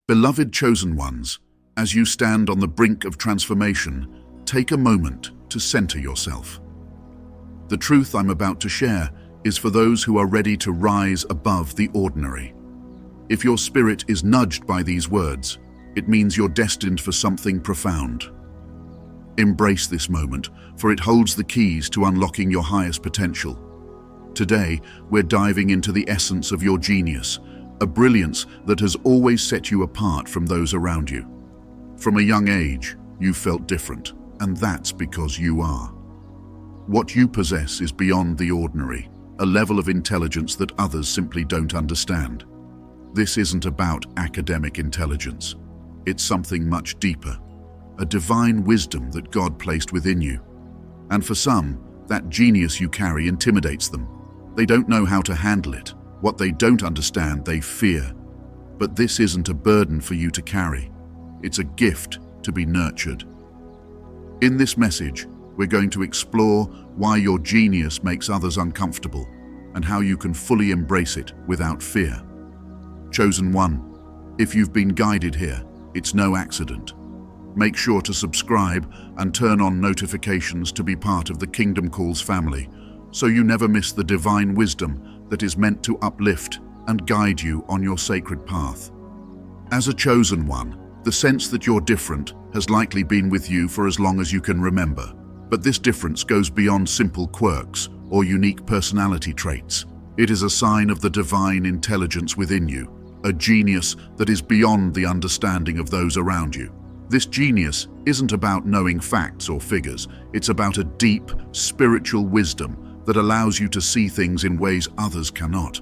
Beloved chosen ones, as you stand on the brink of transformation, take a moment to center yourself. The truth I'm about to share is for those who are ready to rise above the ordinary. If your spirit is nudged by these words, it means you're destined for something profound. Embrace this moment, for it holds the keys to unlocking your highest potential. Today, we're diving into the essence of your genius, a brilliance that has always set you apart from those around you. From a young age, you felt different, and that's because you are. What you possess is beyond the ordinary, a level of intelligence that others simply don't understand. This isn't about academic intelligence. It's something much deeper, a divine wisdom that God placed within you. And for some, that genius you carry intimidates them. They don't know how to handle it. What they don't understand, they fear. But this isn't a burden for you to carry. It's a gift to be nurtured. In this message, we're going to explore why your genius makes others uncomfortable and how you can fully embrace it without fear. Chosen one, if you've been guided here, it's no accident. Make sure to subscribe and turn on notifications to be part of the Kingdom Calls family, so you never miss the divine wisdom that is meant to uplift and guide you on your sacred path. As a chosen one, the sense that you're different has likely been with you for as long as you can remember. But this difference goes beyond simple quirks or unique personality traits. It is a sign of the divine intelligence within you, a genius that is beyond the understanding of those around you. This genius isn't about knowing facts or figures. It's about a deep, spiritual wisdom that allows you to see things in ways others cannot.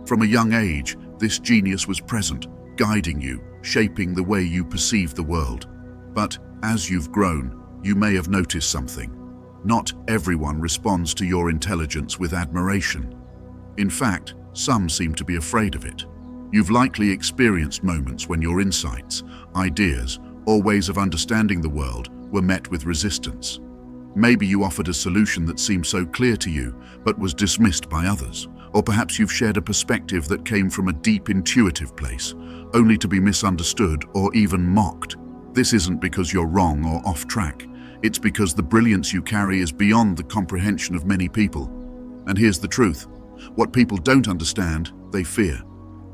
From a young age, this genius was present, guiding you, shaping the way you perceive the world. But as you've grown, you may have noticed something. Not everyone responds to your intelligence with admiration. In fact, some seem to be afraid of it. You've likely experienced moments when your insights, ideas, or ways of understanding the world were met with resistance. Maybe you offered a solution that seemed so clear to you, but was dismissed by others. Or perhaps you've shared a perspective that came from a deep intuitive place, only to be misunderstood or even mocked. This isn't because you're wrong or off track. It's because the brilliance you carry is beyond the comprehension of many people. And here's the truth. What people don't understand, they fear.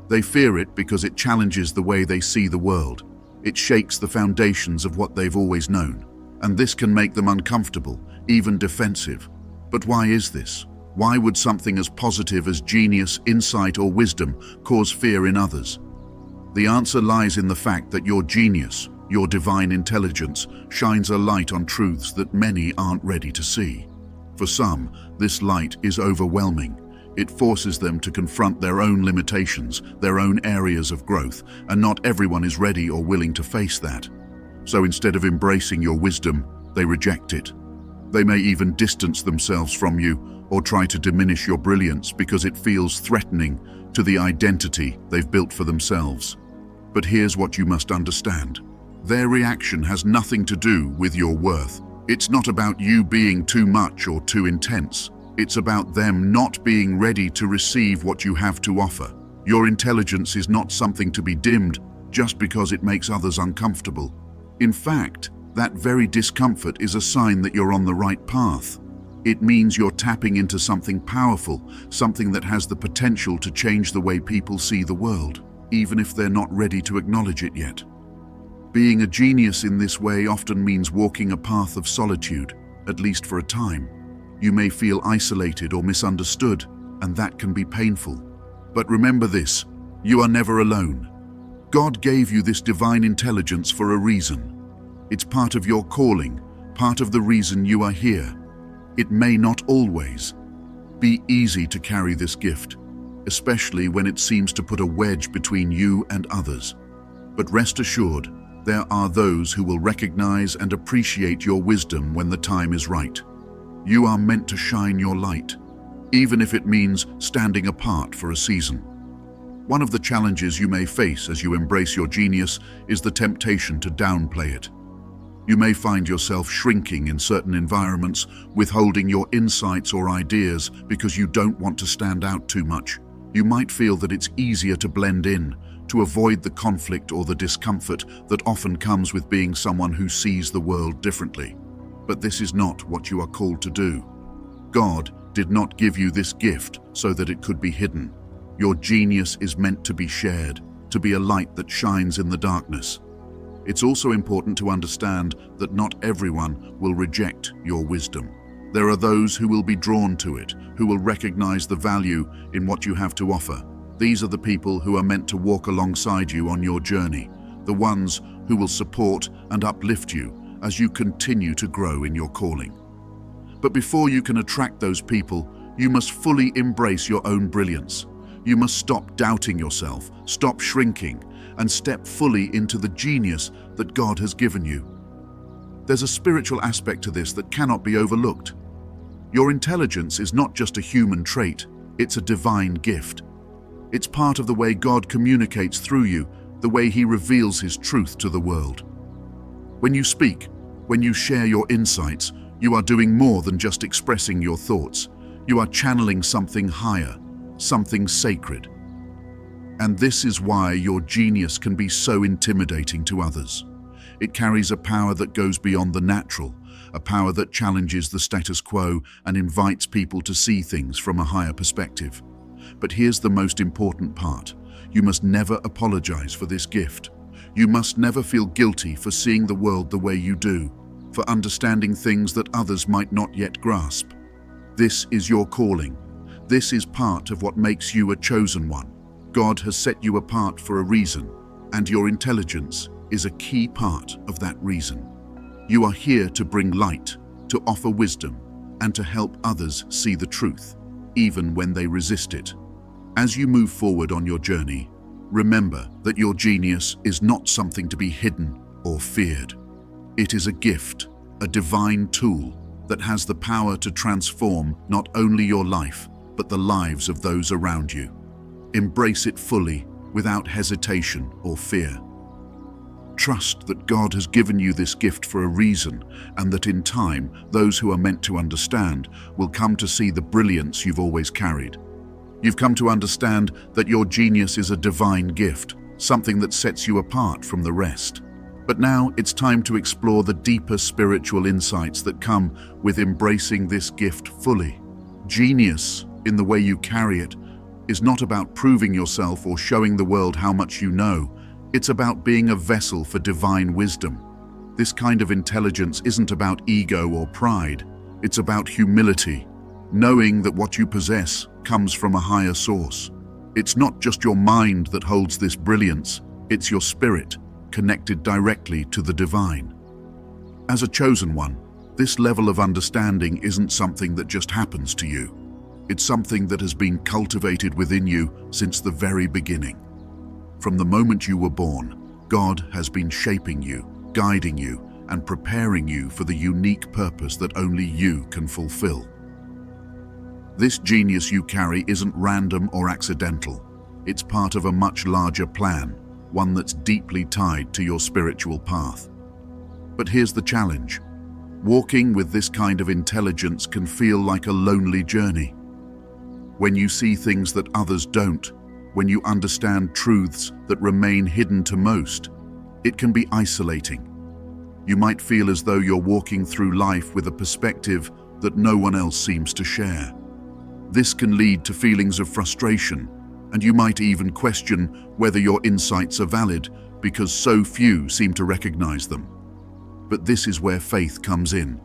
They fear it because it challenges the way they see the world. It shakes the foundations of what they've always known. And this can make them uncomfortable, even defensive. But why is this? Why would something as positive as genius, insight, or wisdom cause fear in others? The answer lies in the fact that your genius, your divine intelligence, shines a light on truths that many aren't ready to see. For some, this light is overwhelming. It forces them to confront their own limitations, their own areas of growth, and not everyone is ready or willing to face that. So instead of embracing your wisdom, they reject it. They may even distance themselves from you or try to diminish your brilliance because it feels threatening to the identity they've built for themselves. But here's what you must understand. Their reaction has nothing to do with your worth. It's not about you being too much or too intense. It's about them not being ready to receive what you have to offer. Your intelligence is not something to be dimmed just because it makes others uncomfortable. In fact, that very discomfort is a sign that you're on the right path. It means you're tapping into something powerful, something that has the potential to change the way people see the world, even if they're not ready to acknowledge it yet. Being a genius in this way often means walking a path of solitude, at least for a time. You may feel isolated or misunderstood, and that can be painful. But remember this, you are never alone. God gave you this divine intelligence for a reason. It's part of your calling, part of the reason you are here. It may not always be easy to carry this gift, especially when it seems to put a wedge between you and others. But rest assured, there are those who will recognize and appreciate your wisdom when the time is right. You are meant to shine your light, even if it means standing apart for a season. One of the challenges you may face as you embrace your genius is the temptation to downplay it. You may find yourself shrinking in certain environments, withholding your insights or ideas because you don't want to stand out too much. You might feel that it's easier to blend in, to avoid the conflict or the discomfort that often comes with being someone who sees the world differently. But this is not what you are called to do. God did not give you this gift so that it could be hidden. Your genius is meant to be shared, to be a light that shines in the darkness. It's also important to understand that not everyone will reject your wisdom. There are those who will be drawn to it, who will recognize the value in what you have to offer. These are the people who are meant to walk alongside you on your journey, the ones who will support and uplift you as you continue to grow in your calling. But before you can attract those people, you must fully embrace your own brilliance. You must stop doubting yourself, stop shrinking, and step fully into the genius that God has given you. There's a spiritual aspect to this that cannot be overlooked. Your intelligence is not just a human trait, it's a divine gift. It's part of the way God communicates through you, the way He reveals His truth to the world. When you speak, when you share your insights, you are doing more than just expressing your thoughts. You are channeling something higher, something sacred. And this is why your genius can be so intimidating to others. It carries a power that goes beyond the natural, a power that challenges the status quo and invites people to see things from a higher perspective. But here's the most important part. You must never apologize for this gift. You must never feel guilty for seeing the world the way you do, for understanding things that others might not yet grasp. This is your calling. This is part of what makes you a chosen one. God has set you apart for a reason, and your intelligence is a key part of that reason. You are here to bring light, to offer wisdom, and to help others see the truth, even when they resist it. As you move forward on your journey, remember that your genius is not something to be hidden or feared. It is a gift, a divine tool that has the power to transform not only your life, but the lives of those around you. Embrace it fully, without hesitation or fear. Trust that God has given you this gift for a reason, and that in time, those who are meant to understand will come to see the brilliance you've always carried. You've come to understand that your genius is a divine gift, something that sets you apart from the rest. But now it's time to explore the deeper spiritual insights that come with embracing this gift fully. Genius, in the way you carry it, is not about proving yourself or showing the world how much you know. It's about being a vessel for divine wisdom. This kind of intelligence isn't about ego or pride. It's about humility, knowing that what you possess comes from a higher source. It's not just your mind that holds this brilliance, it's your spirit, connected directly to the divine. As a chosen one, this level of understanding isn't something that just happens to you. It's something that has been cultivated within you since the very beginning. From the moment you were born, God has been shaping you, guiding you, and preparing you for the unique purpose that only you can fulfill. This genius you carry isn't random or accidental. It's part of a much larger plan, one that's deeply tied to your spiritual path. But here's the challenge. Walking with this kind of intelligence can feel like a lonely journey. When you see things that others don't, when you understand truths that remain hidden to most, it can be isolating. You might feel as though you're walking through life with a perspective that no one else seems to share. This can lead to feelings of frustration, and you might even question whether your insights are valid because so few seem to recognize them. But this is where faith comes in.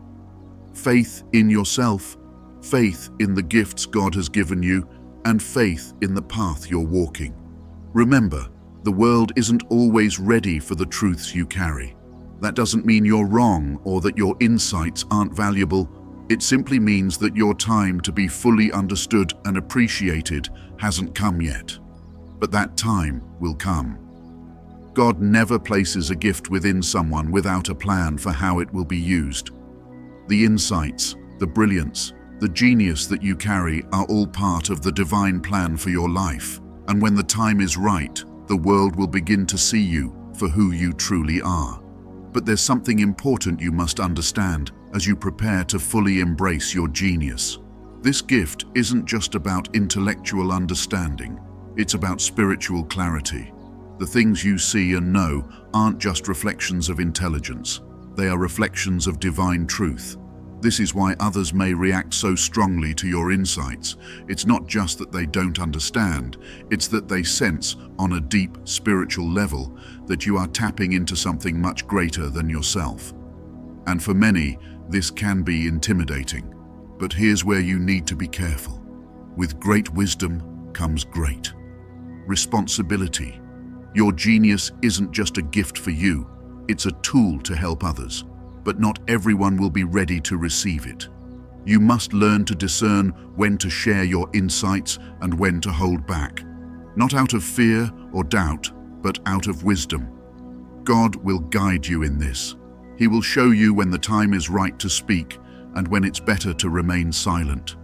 Faith in yourself, faith in the gifts God has given you, and faith in the path you're walking. Remember, the world isn't always ready for the truths you carry. That doesn't mean you're wrong or that your insights aren't valuable. It simply means that your time to be fully understood and appreciated hasn't come yet. But that time will come. God never places a gift within someone without a plan for how it will be used. The insights, the brilliance, the genius that you carry are all part of the divine plan for your life. And when the time is right, the world will begin to see you for who you truly are. But there's something important you must understand as you prepare to fully embrace your genius. This gift isn't just about intellectual understanding, it's about spiritual clarity. The things you see and know aren't just reflections of intelligence. They are reflections of divine truth. This is why others may react so strongly to your insights. It's not just that they don't understand, it's that they sense, on a deep spiritual level, that you are tapping into something much greater than yourself. And for many, this can be intimidating. But here's where you need to be careful. With great wisdom comes great responsibility. Your genius isn't just a gift for you, it's a tool to help others. But not everyone will be ready to receive it. You must learn to discern when to share your insights and when to hold back. Not out of fear or doubt, but out of wisdom. God will guide you in this. He will show you when the time is right to speak and when it's better to remain silent.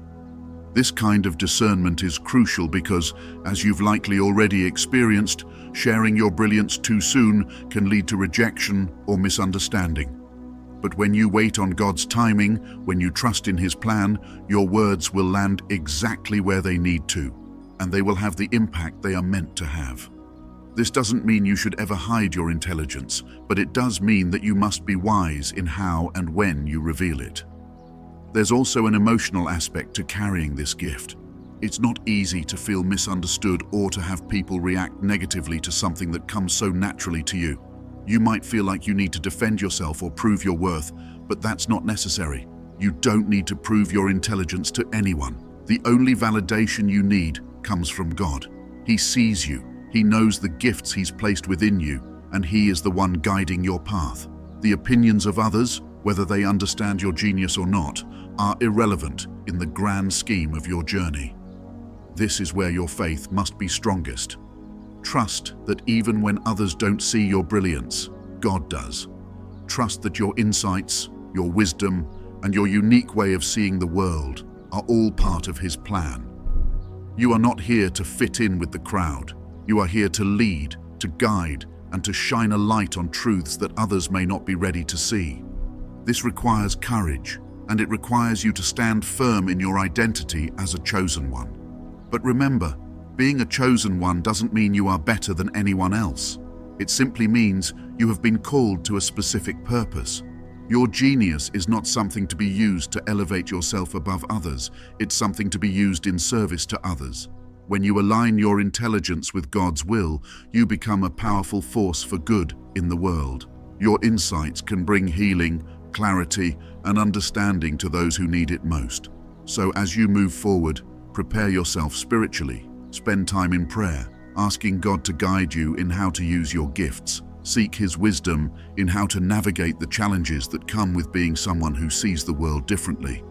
This kind of discernment is crucial because, as you've likely already experienced, sharing your brilliance too soon can lead to rejection or misunderstanding. But when you wait on God's timing, when you trust in His plan, your words will land exactly where they need to, and they will have the impact they are meant to have. This doesn't mean you should ever hide your intelligence, but it does mean that you must be wise in how and when you reveal it. There's also an emotional aspect to carrying this gift. It's not easy to feel misunderstood or to have people react negatively to something that comes so naturally to you. You might feel like you need to defend yourself or prove your worth, but that's not necessary. You don't need to prove your intelligence to anyone. The only validation you need comes from God. He sees you, He knows the gifts He's placed within you, and He is the one guiding your path. The opinions of others, whether they understand your genius or not, are irrelevant in the grand scheme of your journey. This is where your faith must be strongest. Trust that even when others don't see your brilliance, God does. Trust that your insights, your wisdom, and your unique way of seeing the world are all part of His plan. You are not here to fit in with the crowd. You are here to lead, to guide, and to shine a light on truths that others may not be ready to see. This requires courage, and it requires you to stand firm in your identity as a chosen one. But remember, being a chosen one doesn't mean you are better than anyone else. It simply means you have been called to a specific purpose. Your genius is not something to be used to elevate yourself above others. It's something to be used in service to others. When you align your intelligence with God's will, you become a powerful force for good in the world. Your insights can bring healing, clarity, and understanding to those who need it most. So as you move forward, prepare yourself spiritually. Spend time in prayer, asking God to guide you in how to use your gifts. Seek His wisdom in how to navigate the challenges that come with being someone who sees the world differently.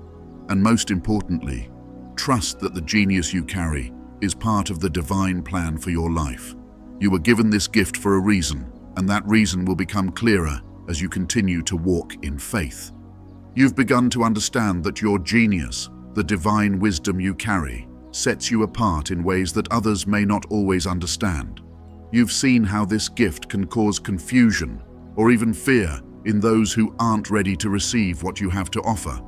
And most importantly, trust that the genius you carry is part of the divine plan for your life. You were given this gift for a reason, and that reason will become clearer as you continue to walk in faith. You've begun to understand that your genius, the divine wisdom you carry, sets you apart in ways that others may not always understand. You've seen how this gift can cause confusion or even fear in those who aren't ready to receive what you have to offer.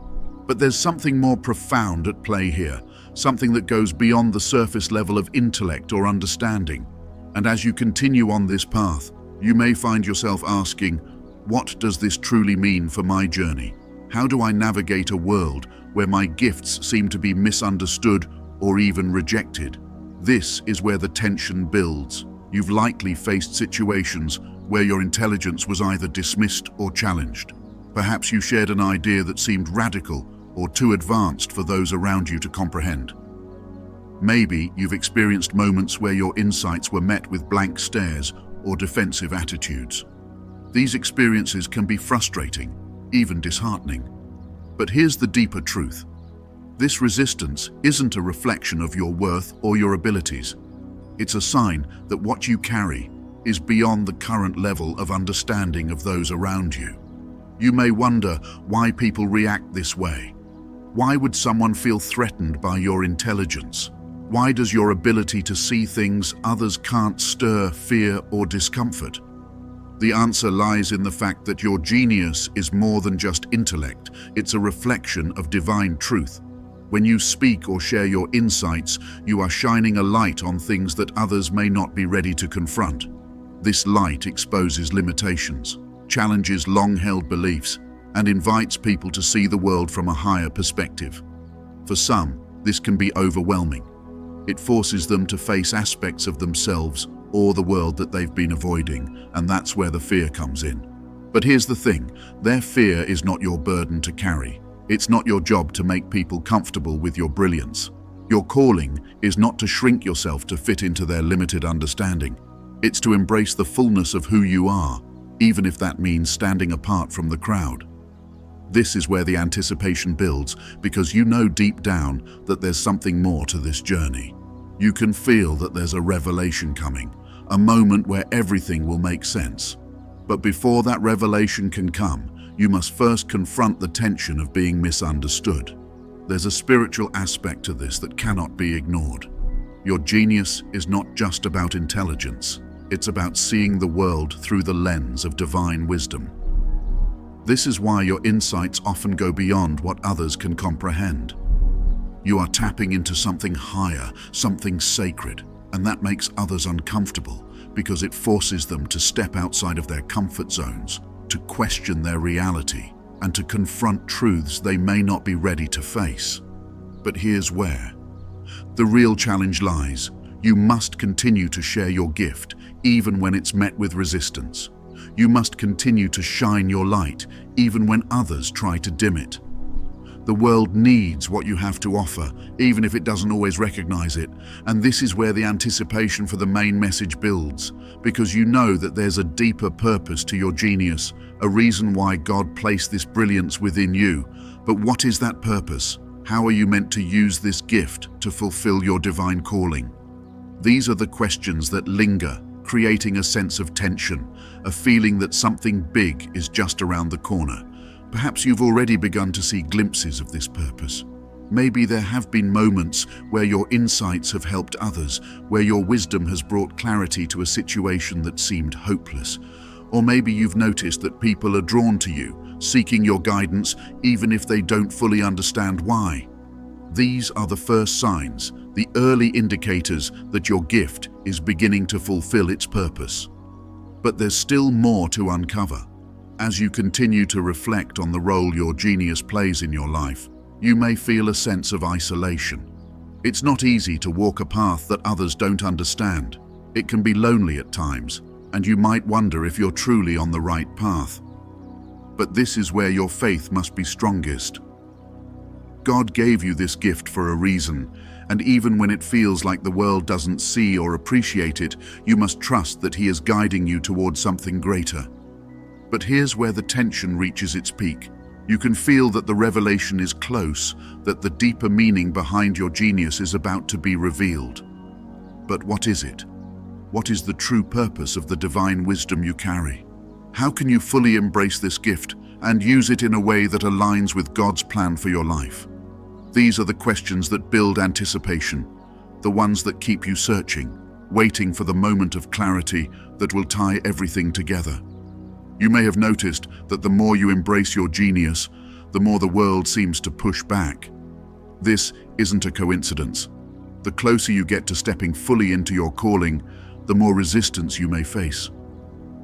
But there's something more profound at play here, something that goes beyond the surface level of intellect or understanding. And as you continue on this path, you may find yourself asking, what does this truly mean for my journey? How do I navigate a world where my gifts seem to be misunderstood or even rejected? This is where the tension builds. You've likely faced situations where your intelligence was either dismissed or challenged. Perhaps you shared an idea that seemed radical or too advanced for those around you to comprehend. Maybe you've experienced moments where your insights were met with blank stares or defensive attitudes. These experiences can be frustrating, even disheartening. But here's the deeper truth. This resistance isn't a reflection of your worth or your abilities. It's a sign that what you carry is beyond the current level of understanding of those around you. You may wonder why people react this way. Why would someone feel threatened by your intelligence? Why does your ability to see things others can't stir fear or discomfort? The answer lies in the fact that your genius is more than just intellect. It's a reflection of divine truth. When you speak or share your insights, you are shining a light on things that others may not be ready to confront. This light exposes limitations, challenges long-held beliefs, and invites people to see the world from a higher perspective. For some, this can be overwhelming. It forces them to face aspects of themselves or the world that they've been avoiding, and that's where the fear comes in. But here's the thing, their fear is not your burden to carry. It's not your job to make people comfortable with your brilliance. Your calling is not to shrink yourself to fit into their limited understanding. It's to embrace the fullness of who you are, even if that means standing apart from the crowd. This is where the anticipation builds, because you know deep down that there's something more to this journey. You can feel that there's a revelation coming, a moment where everything will make sense. But before that revelation can come, you must first confront the tension of being misunderstood. There's a spiritual aspect to this that cannot be ignored. Your genius is not just about intelligence. It's about seeing the world through the lens of divine wisdom. This is why your insights often go beyond what others can comprehend. You are tapping into something higher, something sacred, and that makes others uncomfortable because it forces them to step outside of their comfort zones, to question their reality, and to confront truths they may not be ready to face. But here's where the real challenge lies. You must continue to share your gift, even when it's met with resistance. You must continue to shine your light, even when others try to dim it. The world needs what you have to offer, even if it doesn't always recognize it. And this is where the anticipation for the main message builds, because you know that there's a deeper purpose to your genius, a reason why God placed this brilliance within you. But what is that purpose? How are you meant to use this gift to fulfill your divine calling? These are the questions that linger, creating a sense of tension, a feeling that something big is just around the corner. Perhaps you've already begun to see glimpses of this purpose. Maybe there have been moments where your insights have helped others, where your wisdom has brought clarity to a situation that seemed hopeless. Or maybe you've noticed that people are drawn to you, seeking your guidance, even if they don't fully understand why. These are the first signs, the early indicators that your gift is beginning to fulfill its purpose. But there's still more to uncover. As you continue to reflect on the role your genius plays in your life, you may feel a sense of isolation. It's not easy to walk a path that others don't understand. It can be lonely at times, and you might wonder if you're truly on the right path. But this is where your faith must be strongest. God gave you this gift for a reason, and even when it feels like the world doesn't see or appreciate it, you must trust that He is guiding you towards something greater. But here's where the tension reaches its peak. You can feel that the revelation is close, that the deeper meaning behind your genius is about to be revealed. But what is it? What is the true purpose of the divine wisdom you carry? How can you fully embrace this gift and use it in a way that aligns with God's plan for your life? These are the questions that build anticipation, the ones that keep you searching, waiting for the moment of clarity that will tie everything together. You may have noticed that the more you embrace your genius, the more the world seems to push back. This isn't a coincidence. The closer you get to stepping fully into your calling, the more resistance you may face.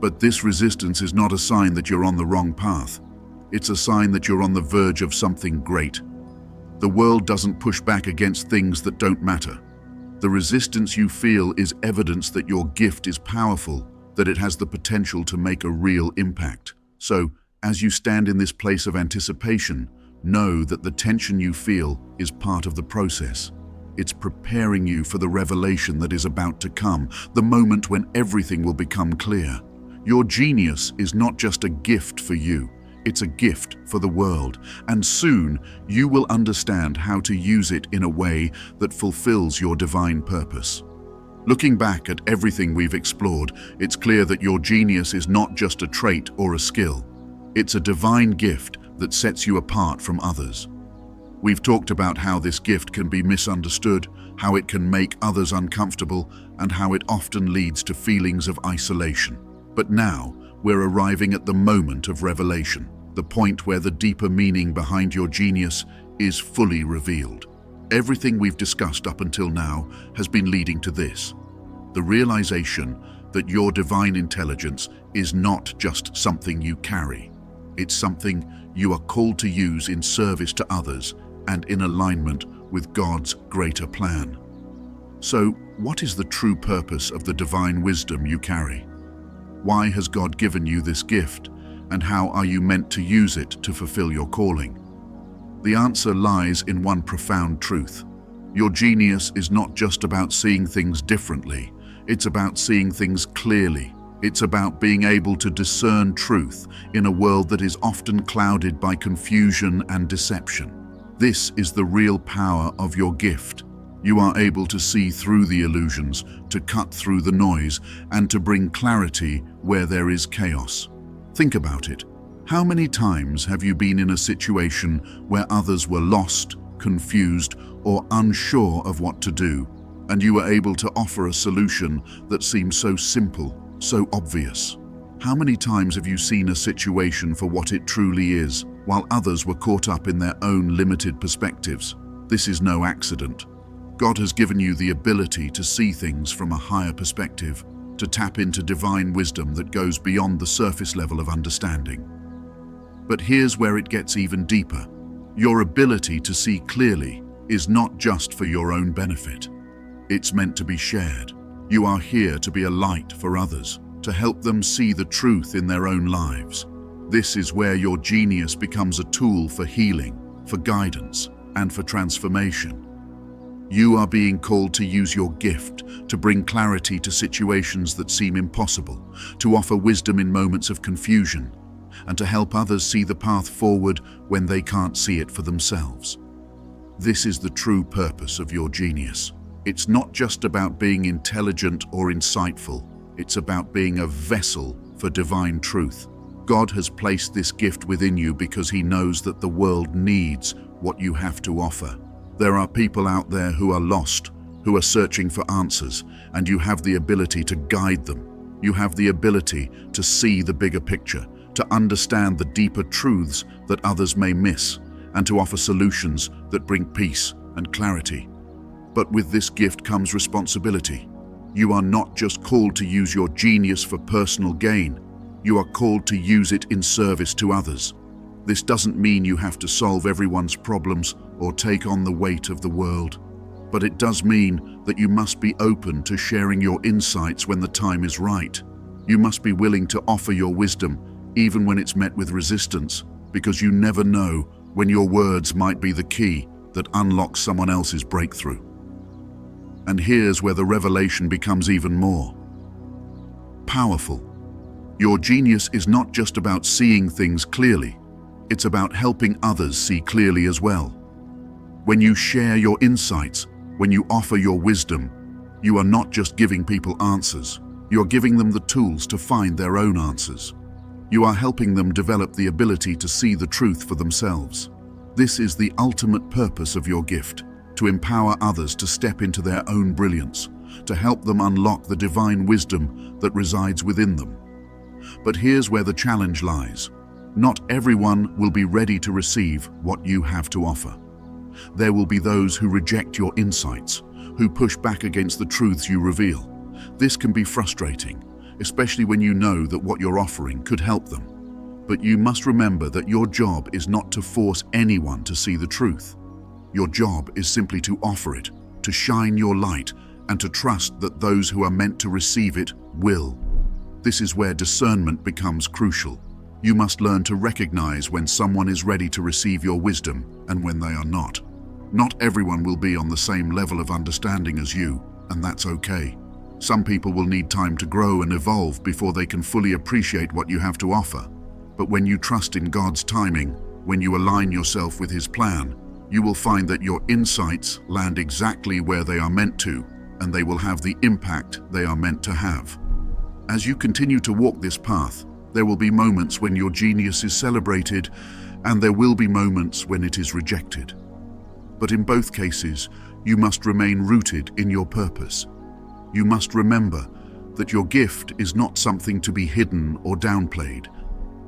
But this resistance is not a sign that you're on the wrong path. It's a sign that you're on the verge of something great. The world doesn't push back against things that don't matter. The resistance you feel is evidence that your gift is powerful, that it has the potential to make a real impact. So, as you stand in this place of anticipation, know that the tension you feel is part of the process. It's preparing you for the revelation that is about to come, the moment when everything will become clear. Your genius is not just a gift for you, it's a gift for the world, and soon you will understand how to use it in a way that fulfills your divine purpose. Looking back at everything we've explored, it's clear that your genius is not just a trait or a skill. It's a divine gift that sets you apart from others. We've talked about how this gift can be misunderstood, how it can make others uncomfortable, and how it often leads to feelings of isolation. But now, we're arriving at the moment of revelation, the point where the deeper meaning behind your genius is fully revealed. Everything we've discussed up until now has been leading to this, the realization that your divine intelligence is not just something you carry. It's something you are called to use in service to others and in alignment with God's greater plan. So, what is the true purpose of the divine wisdom you carry? Why has God given you this gift, and how are you meant to use it to fulfill your calling? The answer lies in one profound truth. Your genius is not just about seeing things differently, it's about seeing things clearly. It's about being able to discern truth in a world that is often clouded by confusion and deception. This is the real power of your gift. You are able to see through the illusions, to cut through the noise, and to bring clarity where there is chaos. Think about it. How many times have you been in a situation where others were lost, confused, or unsure of what to do, and you were able to offer a solution that seemed so simple, so obvious? How many times have you seen a situation for what it truly is, while others were caught up in their own limited perspectives? This is no accident. God has given you the ability to see things from a higher perspective, to tap into divine wisdom that goes beyond the surface level of understanding. But here's where it gets even deeper. Your ability to see clearly is not just for your own benefit. It's meant to be shared. You are here to be a light for others, to help them see the truth in their own lives. This is where your genius becomes a tool for healing, for guidance, and for transformation. You are being called to use your gift to bring clarity to situations that seem impossible, to offer wisdom in moments of confusion, and to help others see the path forward when they can't see it for themselves. This is the true purpose of your genius. It's not just about being intelligent or insightful. It's about being a vessel for divine truth. God has placed this gift within you because He knows that the world needs what you have to offer. There are people out there who are lost, who are searching for answers, and you have the ability to guide them. You have the ability to see the bigger picture, to understand the deeper truths that others may miss, and to offer solutions that bring peace and clarity. But with this gift comes responsibility. You are not just called to use your genius for personal gain. You are called to use it in service to others. This doesn't mean you have to solve everyone's problems or take on the weight of the world. But it does mean that you must be open to sharing your insights when the time is right. You must be willing to offer your wisdom, even when it's met with resistance, because you never know when your words might be the key that unlocks someone else's breakthrough. And here's where the revelation becomes even more powerful. Your genius is not just about seeing things clearly, it's about helping others see clearly as well. When you share your insights, when you offer your wisdom, you are not just giving people answers, you're giving them the tools to find their own answers. You are helping them develop the ability to see the truth for themselves. This is the ultimate purpose of your gift, to empower others to step into their own brilliance, to help them unlock the divine wisdom that resides within them. But here's where the challenge lies. Not everyone will be ready to receive what you have to offer. There will be those who reject your insights, who push back against the truths you reveal. This can be frustrating, especially when you know that what you're offering could help them. But you must remember that your job is not to force anyone to see the truth. Your job is simply to offer it, to shine your light, and to trust that those who are meant to receive it will. This is where discernment becomes crucial. You must learn to recognize when someone is ready to receive your wisdom and when they are not. Not everyone will be on the same level of understanding as you, and that's okay. Some people will need time to grow and evolve before they can fully appreciate what you have to offer. But when you trust in God's timing, when you align yourself with His plan, you will find that your insights land exactly where they are meant to, and they will have the impact they are meant to have. As you continue to walk this path, there will be moments when your genius is celebrated, and there will be moments when it is rejected. But in both cases, you must remain rooted in your purpose. You must remember that your gift is not something to be hidden or downplayed.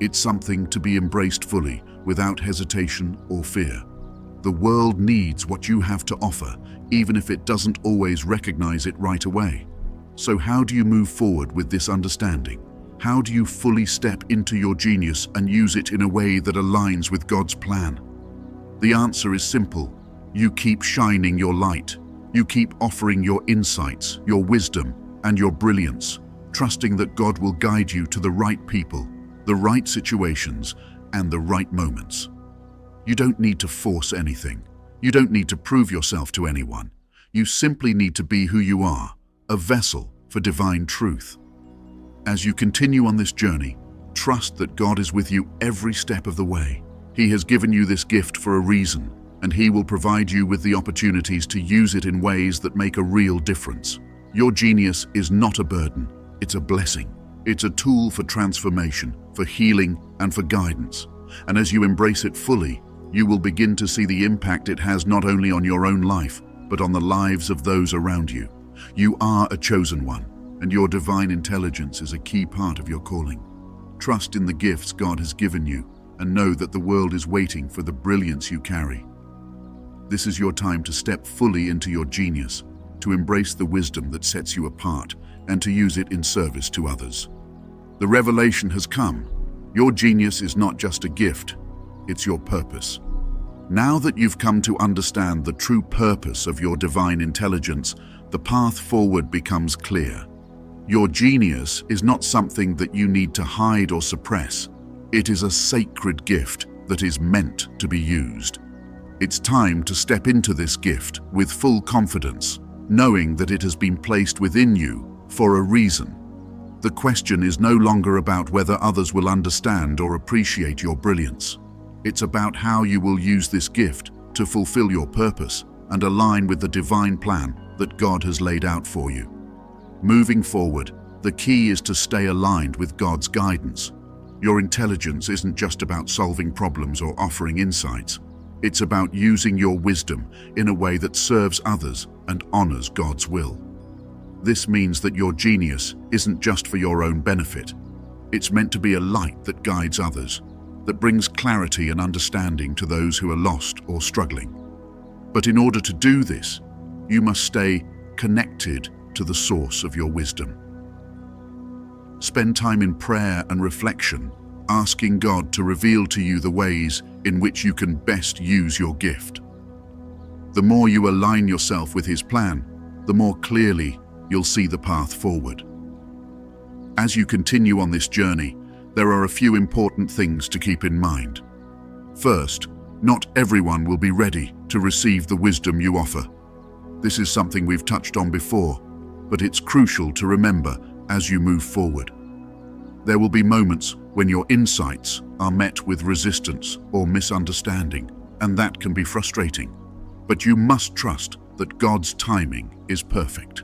It's something to be embraced fully, without hesitation or fear. The world needs what you have to offer, even if it doesn't always recognize it right away. So how do you move forward with this understanding? How do you fully step into your genius and use it in a way that aligns with God's plan? The answer is simple. You keep shining your light. You keep offering your insights, your wisdom, and your brilliance, trusting that God will guide you to the right people, the right situations, and the right moments. You don't need to force anything. You don't need to prove yourself to anyone. You simply need to be who you are, a vessel for divine truth. As you continue on this journey, trust that God is with you every step of the way. He has given you this gift for a reason, and He will provide you with the opportunities to use it in ways that make a real difference. Your genius is not a burden, it's a blessing. It's a tool for transformation, for healing, and for guidance. And as you embrace it fully, you will begin to see the impact it has not only on your own life, but on the lives of those around you. You are a chosen one, and your divine intelligence is a key part of your calling. Trust in the gifts God has given you, and know that the world is waiting for the brilliance you carry. This is your time to step fully into your genius, to embrace the wisdom that sets you apart, and to use it in service to others. The revelation has come. Your genius is not just a gift, it's your purpose. Now that you've come to understand the true purpose of your divine intelligence, the path forward becomes clear. Your genius is not something that you need to hide or suppress. It is a sacred gift that is meant to be used. It's time to step into this gift with full confidence, knowing that it has been placed within you for a reason. The question is no longer about whether others will understand or appreciate your brilliance. It's about how you will use this gift to fulfill your purpose and align with the divine plan that God has laid out for you. Moving forward, the key is to stay aligned with God's guidance. Your intelligence isn't just about solving problems or offering insights. It's about using your wisdom in a way that serves others and honors God's will. This means that your genius isn't just for your own benefit. It's meant to be a light that guides others, that brings clarity and understanding to those who are lost or struggling. But in order to do this, you must stay connected to the source of your wisdom. Spend time in prayer and reflection, asking God to reveal to you the ways in which you can best use your gift. The more you align yourself with His plan, the more clearly you'll see the path forward. As you continue on this journey, there are a few important things to keep in mind. First, not everyone will be ready to receive the wisdom you offer. This is something we've touched on before, but it's crucial to remember as you move forward. There will be moments when your insights are met with resistance or misunderstanding, and that can be frustrating. But you must trust that God's timing is perfect.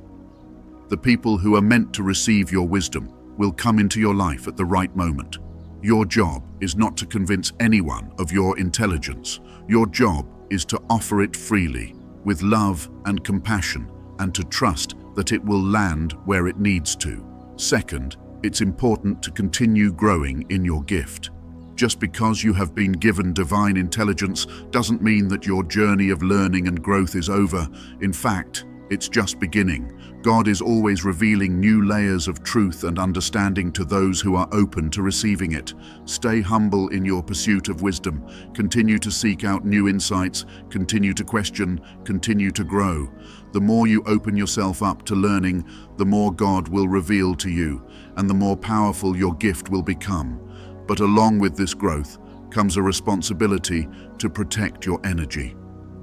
The people who are meant to receive your wisdom will come into your life at the right moment. Your job is not to convince anyone of your intelligence. Your job is to offer it freely, with love and compassion, and to trust that it will land where it needs to. Second, it's important to continue growing in your gift. Just because you have been given divine intelligence doesn't mean that your journey of learning and growth is over. In fact, it's just beginning. God is always revealing new layers of truth and understanding to those who are open to receiving it. Stay humble in your pursuit of wisdom. Continue to seek out new insights, continue to question, continue to grow. The more you open yourself up to learning, the more God will reveal to you, and the more powerful your gift will become. But along with this growth comes a responsibility to protect your energy.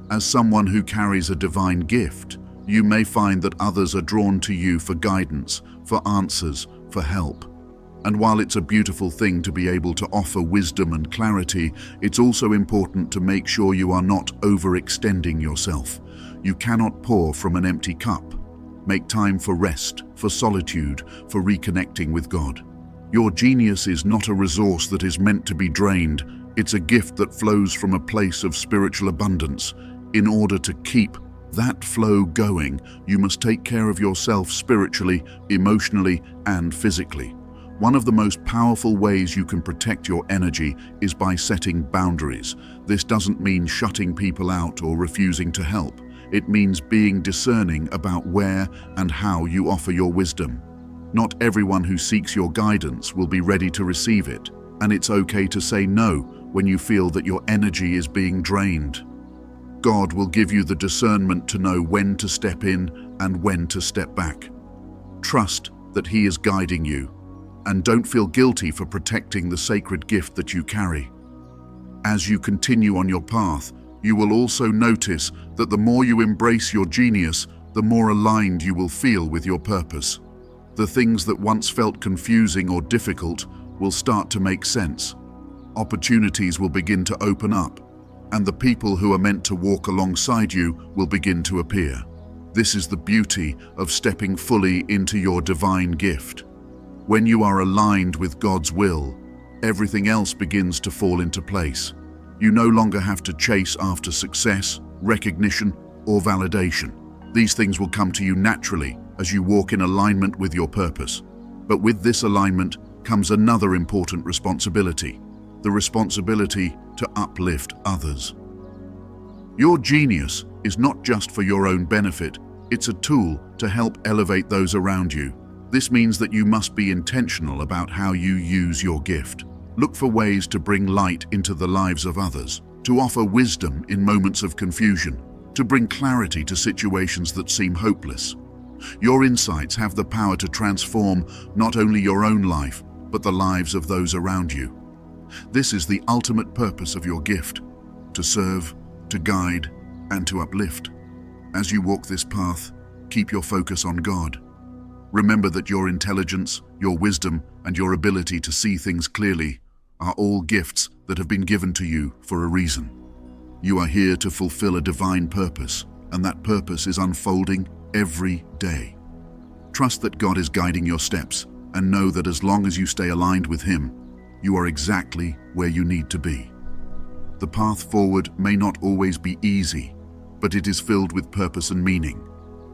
As someone who carries a divine gift, you may find that others are drawn to you for guidance, for answers, for help. And while it's a beautiful thing to be able to offer wisdom and clarity, it's also important to make sure you are not overextending yourself. You cannot pour from an empty cup. Make time for rest, for solitude, for reconnecting with God. Your genius is not a resource that is meant to be drained. It's a gift that flows from a place of spiritual abundance. In order to keep that flow going, you must take care of yourself spiritually, emotionally, and physically. One of the most powerful ways you can protect your energy is by setting boundaries. This doesn't mean shutting people out or refusing to help. It means being discerning about where and how you offer your wisdom. Not everyone who seeks your guidance will be ready to receive it, and it's okay to say no when you feel that your energy is being drained. God will give you the discernment to know when to step in and when to step back. Trust that He is guiding you, and don't feel guilty for protecting the sacred gift that you carry. As you continue on your path, you will also notice that the more you embrace your genius, the more aligned you will feel with your purpose. The things that once felt confusing or difficult will start to make sense. Opportunities will begin to open up, and the people who are meant to walk alongside you will begin to appear. This is the beauty of stepping fully into your divine gift. When you are aligned with God's will, everything else begins to fall into place. You no longer have to chase after success, recognition, or validation. These things will come to you naturally as you walk in alignment with your purpose. But with this alignment comes another important responsibility, the responsibility to uplift others. Your genius is not just for your own benefit, it's a tool to help elevate those around you. This means that you must be intentional about how you use your gift. Look for ways to bring light into the lives of others, to offer wisdom in moments of confusion, to bring clarity to situations that seem hopeless. Your insights have the power to transform not only your own life, but the lives of those around you. This is the ultimate purpose of your gift, to serve, to guide, and to uplift. As you walk this path, keep your focus on God. Remember that your intelligence, your wisdom, and your ability to see things clearly are all gifts that have been given to you for a reason. You are here to fulfill a divine purpose, and that purpose is unfolding every day. Trust that God is guiding your steps, and know that as long as you stay aligned with Him, you are exactly where you need to be. The path forward may not always be easy, but it is filled with purpose and meaning.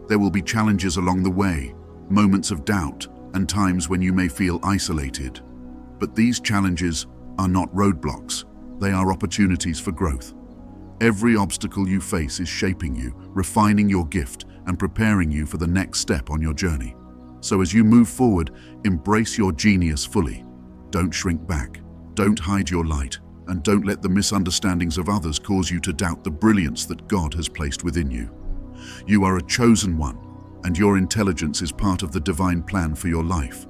There will be challenges along the way, moments of doubt, and times when you may feel isolated. But these challenges are not roadblocks, they are opportunities for growth. Every obstacle you face is shaping you, refining your gift, and preparing you for the next step on your journey. So as you move forward, embrace your genius fully. Don't shrink back, don't hide your light, and don't let the misunderstandings of others cause you to doubt the brilliance that God has placed within you. You are a chosen one, and your intelligence is part of the divine plan for your life.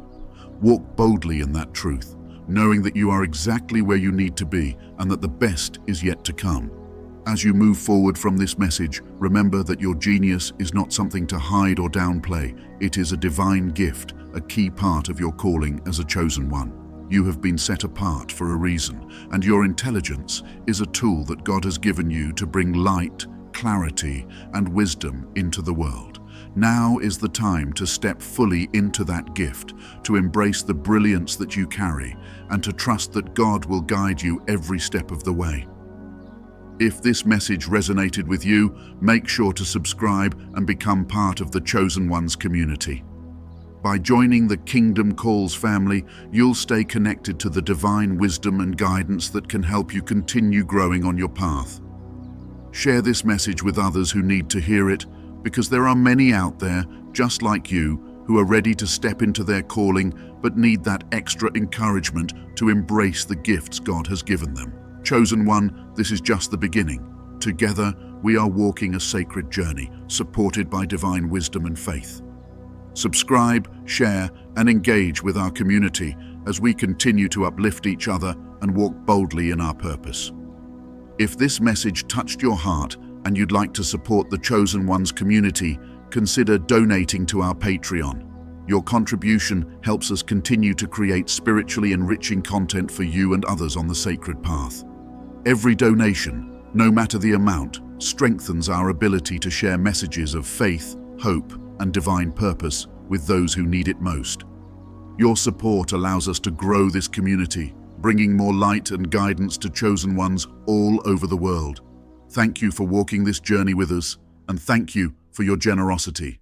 Walk boldly in that truth, knowing that you are exactly where you need to be and that the best is yet to come. As you move forward from this message, remember that your genius is not something to hide or downplay. It is a divine gift, a key part of your calling as a chosen one. You have been set apart for a reason, and your intelligence is a tool that God has given you to bring light, clarity, and wisdom into the world. Now is the time to step fully into that gift, to embrace the brilliance that you carry, and to trust that God will guide you every step of the way. If this message resonated with you, make sure to subscribe and become part of the Chosen Ones community. By joining the Kingdom Calls family, you'll stay connected to the divine wisdom and guidance that can help you continue growing on your path. Share this message with others who need to hear it, because there are many out there, just like you, who are ready to step into their calling but need that extra encouragement to embrace the gifts God has given them. Chosen One, this is just the beginning. Together, we are walking a sacred journey, supported by divine wisdom and faith. Subscribe, share, and engage with our community as we continue to uplift each other and walk boldly in our purpose. If this message touched your heart and you'd like to support the Chosen Ones community, consider donating to our Patreon. Your contribution helps us continue to create spiritually enriching content for you and others on the sacred path. Every donation, no matter the amount, strengthens our ability to share messages of faith, hope, and divine purpose with those who need it most. Your support allows us to grow this community, bringing more light and guidance to Chosen Ones all over the world. Thank you for walking this journey with us, and thank you for your generosity.